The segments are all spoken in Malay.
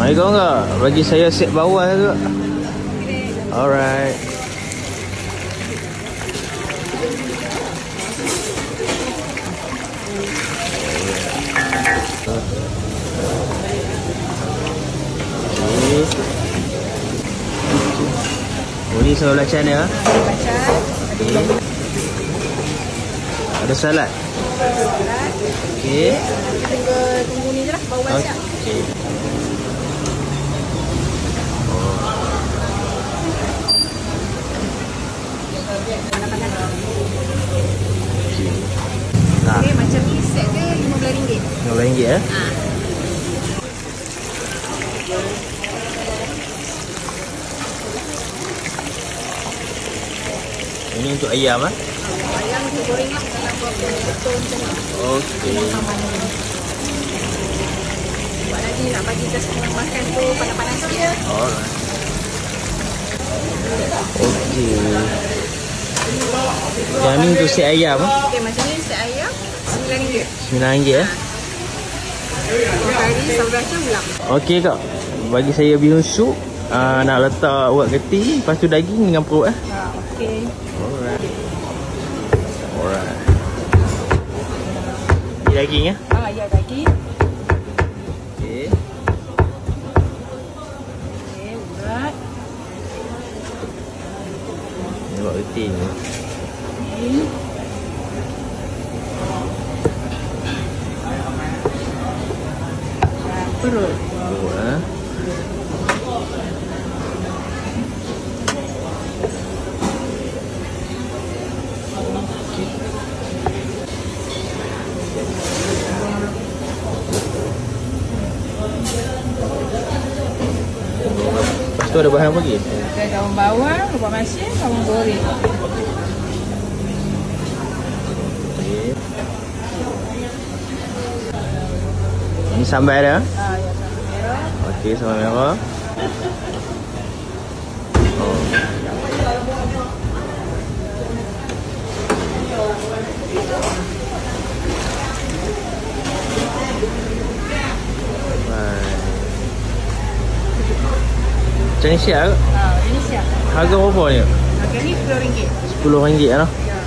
Mari kau enggak? Bagi saya set bawah juga. Alright. Oh, ni sambal belacan ya? Okay. Ada salad? Okay. Tunggu ni je lah, bawah siap. Okay. Okay, macam ni set dia RM15. RM15 ya? Ini untuk ayam ah? Ayam tu goreng lah dalam betul macam ni. Okey. Buat lagi nak bagi customer makan tu panas-panas sikit ya. Alright. Okey. Yang ni untuk set ayam ah? Okey, macam ni set ayam RM9. RM9 ya? Kari sambal belacan ulang. Okey kak. Bagi saya bihun sup. Nak letak urat geti, lepas tu daging dengan perut eh. Okey. Alright. Alright. Ini daging ya? Ya daging. Okey. Okey, urat. Ini urat geti ni. Okey. Perut. Perut eh. Lepas tu ada bahan apa lagi? Ada daun bawang, lubang masin, bawang goreng. Okay. Ini sambal dia? Ya, sambal merah. Okey, sambal merah. Oh. Macam ni siap ke? Ini siap. Harga berapa ni? Harga ni RM10. RM10 lah. Ya.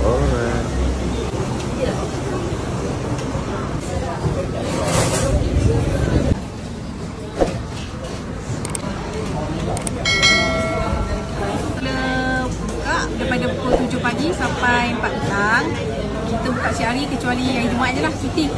Alright. Kita buka daripada pukul 7 pagi sampai 4 petang. Kita buka siang hari kecuali hari Jumaat je lah, cuti.